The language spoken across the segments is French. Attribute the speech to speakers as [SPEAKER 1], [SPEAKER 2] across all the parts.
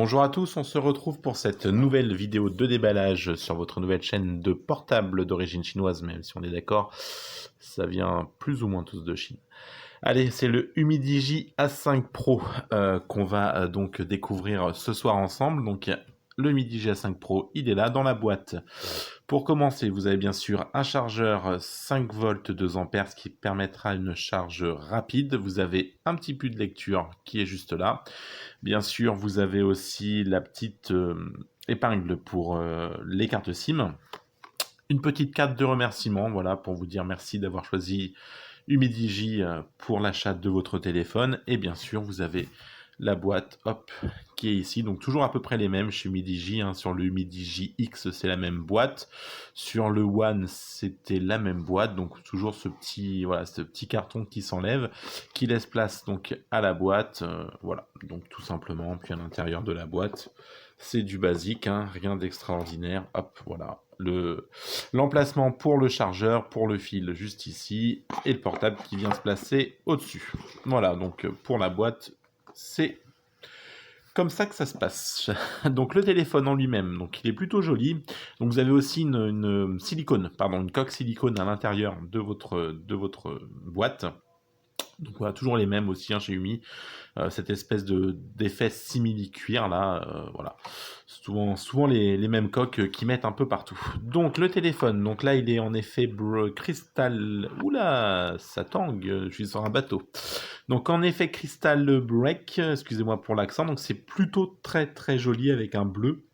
[SPEAKER 1] Bonjour à tous, on se retrouve pour cette nouvelle vidéo de déballage sur votre nouvelle chaîne de portable d'origine chinoise, même si on est d'accord, ça vient plus ou moins tous de Chine. Allez, c'est le Humidigi A5 Pro qu'on va donc découvrir ce soir ensemble. Donc le Humidigi A5 Pro, il est là dans la boîte. Pour commencer, vous avez bien sûr un chargeur 5 volts 2 ampères, ce qui permettra une charge rapide. Vous avez un petit peu de lecture qui est juste là. Bien sûr, vous avez aussi la petite épingle pour les cartes SIM. Une petite carte de remerciement, voilà, pour vous dire merci d'avoir choisi Humidigi pour l'achat de votre téléphone. Et bien sûr, vous avez la boîte, hop, qui est ici. Donc toujours à peu près les mêmes chez Humidigi. Sur le Humidigi X, c'est la même boîte. Sur le One, c'était la même boîte. Donc toujours ce petit carton qui s'enlève, qui laisse place donc à la boîte. Voilà, donc tout simplement. Puis à l'intérieur de la boîte, c'est du basique, rien d'extraordinaire. Hop, voilà. L'emplacement pour le chargeur, pour le fil juste ici, et le portable qui vient se placer au-dessus. Voilà, donc pour la boîte, c'est comme ça que ça se passe. Donc le téléphone en lui-même, donc il est plutôt joli. Donc vous avez aussi une coque silicone à l'intérieur de votre boîte. Donc voilà, toujours les mêmes aussi chez Umi. Cette espèce d'effet simili-cuir là, voilà. Souvent les mêmes coques qui mettent un peu partout. Donc le téléphone, donc là il est en effet cristal. Oula, ça tangue, je suis sur un bateau. Donc en effet Crystal Break, excusez-moi pour l'accent, donc c'est plutôt très très joli avec un bleu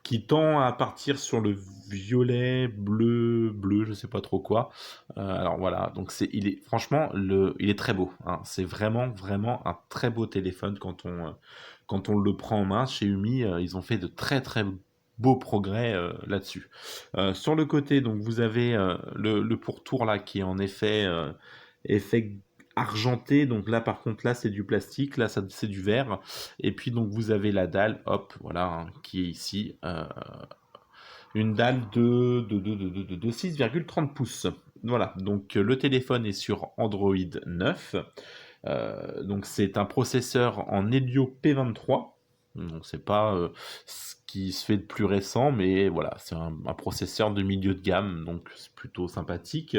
[SPEAKER 1] qui tend à partir sur le violet, bleu, je sais pas trop quoi. Alors voilà, donc franchement, il est très beau. C'est vraiment un très beau téléphone quand on le prend en main. Chez Umi, ils ont fait de très très beaux progrès là-dessus. Sur le côté, donc vous avez le pourtour là qui est en effet argenté. Donc là, par contre, là c'est du plastique, là c'est du verre. Et puis donc vous avez la dalle, hop, voilà, qui est ici. Une dalle de 6,30 pouces. Voilà, donc le téléphone est sur Android 9. Donc c'est un processeur en Helio P23. Donc c'est pas ce qui se fait de plus récent, mais voilà, c'est un processeur de milieu de gamme, donc c'est plutôt sympathique.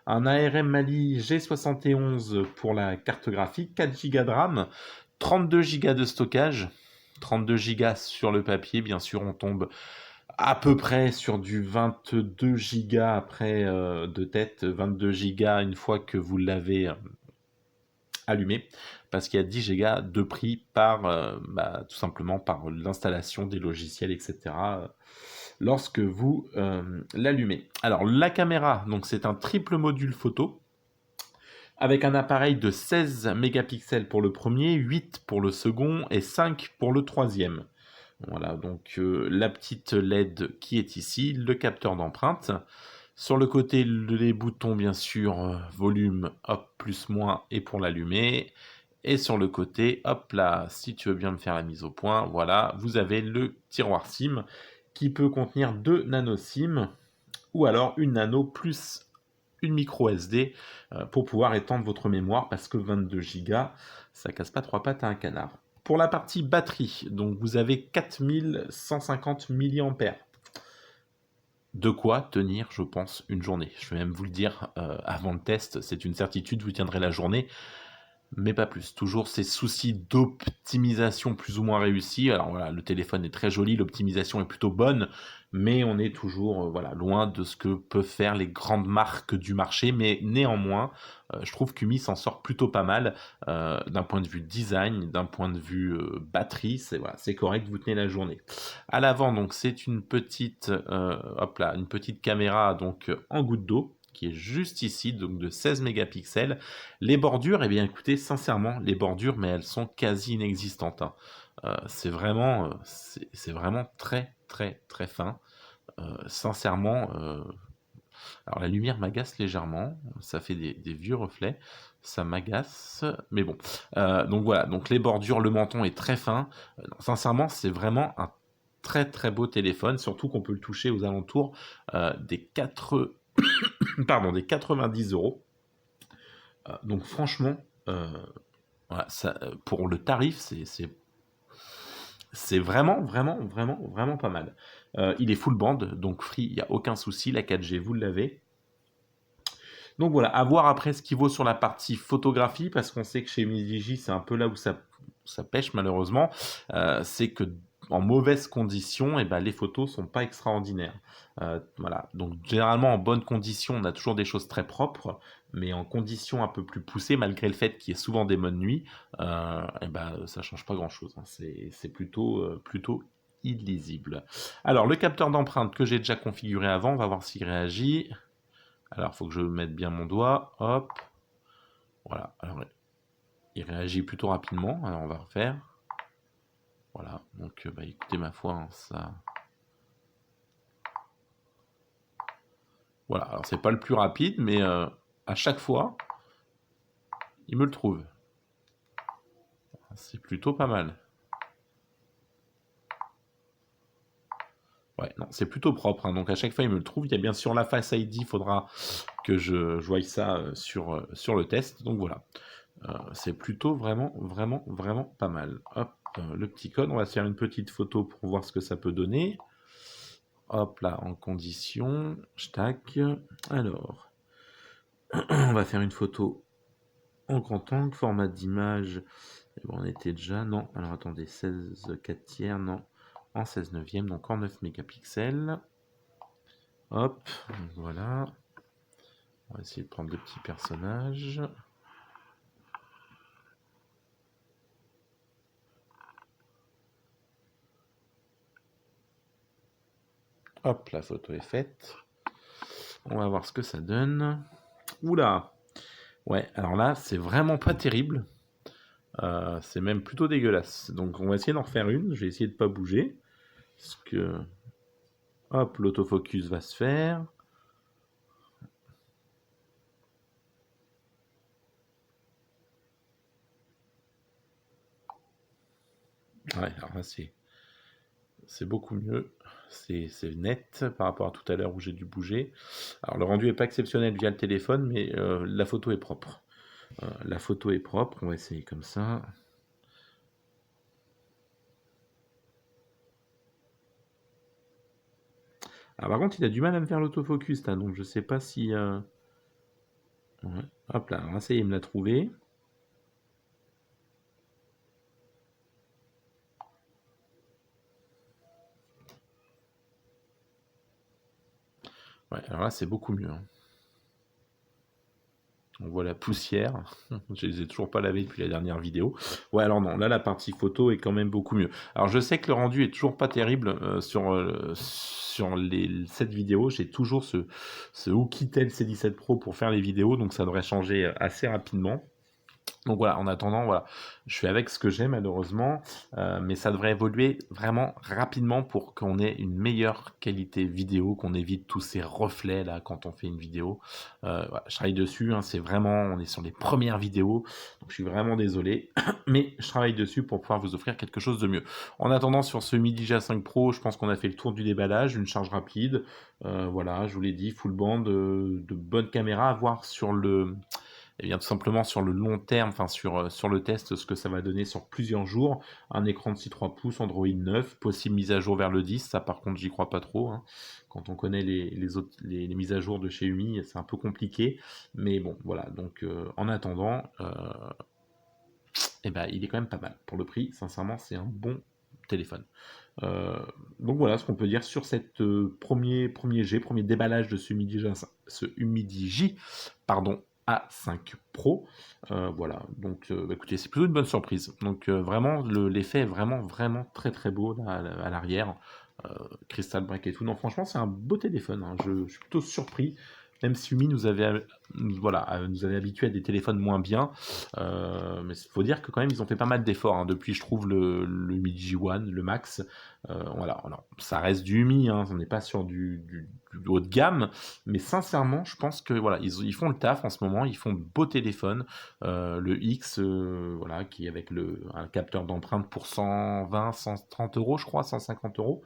[SPEAKER 1] Un ARM Mali G71 pour la carte graphique, 4 Go de RAM, 32 Go de stockage, 32 Go sur le papier, bien sûr on tombe à peu près sur du 22 gigas après de tête, 22 gigas une fois que vous l'avez allumé, parce qu'il y a 10 gigas de prix par tout simplement par l'installation des logiciels, etc. Lorsque vous l'allumez. Alors la caméra, donc c'est un triple module photo avec un appareil de 16 mégapixels pour le premier, 8 pour le second et 5 pour le troisième. Voilà, donc la petite LED qui est ici, le capteur d'empreinte. Sur le côté, les boutons, bien sûr, volume, hop, plus, moins, et pour l'allumer. Et sur le côté, hop là, si tu veux bien me faire la mise au point, voilà, vous avez le tiroir SIM qui peut contenir 2 nano SIM ou alors une nano plus une micro SD pour pouvoir étendre votre mémoire parce que 22 Go, ça casse pas trois pattes à un canard. Pour la partie batterie, donc vous avez 4150 mAh. De quoi tenir, je pense, une journée. Je vais même vous le dire avant le test, c'est une certitude, vous tiendrez la journée, mais pas plus. Toujours ces soucis d'optimisation plus ou moins réussis. Alors voilà, le téléphone est très joli, l'optimisation est plutôt bonne, mais on est toujours loin de ce que peuvent faire les grandes marques du marché. Mais néanmoins, je trouve qu'Umi s'en sort plutôt pas mal d'un point de vue design, d'un point de vue batterie. C'est correct, vous tenez la journée. À l'avant, donc c'est une petite, une petite caméra donc en goutte d'eau qui est juste ici, donc de 16 mégapixels. Les bordures, eh bien écoutez, sincèrement, les bordures, mais elles sont quasi inexistantes. C'est vraiment très très très fin. Sincèrement, alors la lumière m'agace légèrement, ça fait des vieux reflets, ça m'agace, mais bon. Donc voilà, donc les bordures, le menton est très fin. Sincèrement, c'est vraiment un très très beau téléphone, surtout qu'on peut le toucher aux alentours des 90 euros. Donc franchement, voilà, pour le tarif, c'est vraiment, vraiment, vraiment, vraiment pas mal. Il est full band, donc free, il n'y a aucun souci. La 4G, vous l'avez. Donc voilà, à voir après ce qui vaut sur la partie photographie, parce qu'on sait que chez Midigi, c'est un peu là où ça pêche malheureusement. C'est que en mauvaises conditions, et ben, les photos sont pas extraordinaires. Voilà. Donc généralement en bonnes conditions, on a toujours des choses très propres, mais en conditions un peu plus poussées, malgré le fait qu'il y ait souvent des bonnes nuits, et ben, ça change pas grand-chose. Hein. C'est plutôt illisible. Alors le capteur d'empreinte que j'ai déjà configuré avant, on va voir s'il réagit. Alors, il faut que je mette bien mon doigt. Hop. Voilà. Alors, il réagit plutôt rapidement. Alors, on va refaire. Voilà. Donc, bah, écoutez, ma foi, hein, ça... Voilà. Alors, c'est pas le plus rapide, mais à chaque fois, il me le trouve. C'est plutôt pas mal. Ouais, non, c'est plutôt propre. Hein. Donc, à chaque fois, il me le trouve. Il y a bien sûr la Face ID. Il faudra que je voie ça sur le test. Donc, voilà. C'est plutôt vraiment, vraiment, vraiment pas mal. Hop, le petit code. On va se faire une petite photo pour voir ce que ça peut donner. Hop là, en condition. Tac. Alors, on va faire une photo en grand angle, format d'image. Bon, on était déjà, non. Alors attendez, 16 4 tiers, non. En 16 neuvième, donc en 9 mégapixels. Hop, voilà. On va essayer de prendre le petit personnage. Hop, la photo est faite. On va voir ce que ça donne. Oula! Ouais, alors là, c'est vraiment pas terrible. C'est même plutôt dégueulasse. Donc on va essayer d'en refaire une. Je vais essayer de pas bouger. Parce que... Hop, l'autofocus va se faire. Ouais, alors là, c'est beaucoup mieux. C'est net par rapport à tout à l'heure où j'ai dû bouger. Alors le rendu n'est pas exceptionnel via le téléphone, mais la photo est propre. La photo est propre, on va essayer comme ça. Alors par contre, il a du mal à me faire l'autofocus, là, donc je sais pas si... Ouais. Hop là, alors ça y est, il me l'a trouvé. Ouais, alors là, c'est beaucoup mieux. Hein. On voit la poussière. Je les ai toujours pas lavés depuis la dernière vidéo. Ouais, alors non, là, la partie photo est quand même beaucoup mieux. Alors, je sais que le rendu est toujours pas terrible sur cette vidéo. J'ai toujours ce Oukitel C17 Pro pour faire les vidéos, donc ça devrait changer assez rapidement. Donc voilà, en attendant, voilà, je suis avec ce que j'ai malheureusement, mais ça devrait évoluer vraiment rapidement pour qu'on ait une meilleure qualité vidéo, qu'on évite tous ces reflets là quand on fait une vidéo. Voilà, je travaille dessus, hein, c'est vraiment, on est sur les premières vidéos, donc je suis vraiment désolé, mais je travaille dessus pour pouvoir vous offrir quelque chose de mieux. En attendant, sur ce Midi J5 Pro, je pense qu'on a fait le tour du déballage, une charge rapide, voilà, je vous l'ai dit, full band, de bonnes caméras à voir sur le... Et bien tout simplement sur le long terme, enfin sur le test, ce que ça va donner sur plusieurs jours. Un écran de 6,3 pouces, Android 9, possible mise à jour vers le 10, ça par contre j'y crois pas trop. Hein. Quand on connaît les mises à jour de chez UMI, c'est un peu compliqué. Mais bon, voilà, donc en attendant, eh ben, il est quand même pas mal. Pour le prix, sincèrement, c'est un bon téléphone. Euh, donc voilà ce qu'on peut dire sur cette premier déballage de ce Humidigi J, pardon, A5 Pro. Voilà, donc bah, écoutez, c'est plutôt une bonne surprise. Donc vraiment, l'effet est vraiment, vraiment très très beau là, à l'arrière. Crystal Break et tout. Non, franchement, c'est un beau téléphone. Hein. Je suis plutôt surpris. Même si Umi nous avait habitués à des téléphones moins bien. Mais il faut dire que quand même, ils ont fait pas mal d'efforts. Hein, depuis, je trouve, le Mi G1, le Max. Voilà, alors, ça reste du Umi, hein, on n'est pas sur du haut de gamme, mais sincèrement, je pense que voilà, ils font le taf en ce moment, ils font de beaux téléphones. Le X, voilà, qui est avec un capteur d'empreinte pour 120, 130 euros, je crois, 150 euros,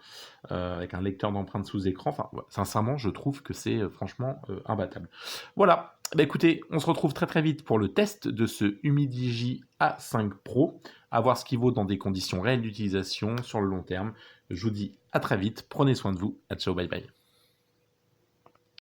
[SPEAKER 1] avec un lecteur d'empreinte sous écran. Enfin, voilà, sincèrement, je trouve que c'est franchement imbattable. Voilà. Bah écoutez, on se retrouve très très vite pour le test de ce Humidigi A5 Pro, à voir ce qu'il vaut dans des conditions réelles d'utilisation sur le long terme. Je vous dis à très vite, prenez soin de vous, à ciao, bye bye.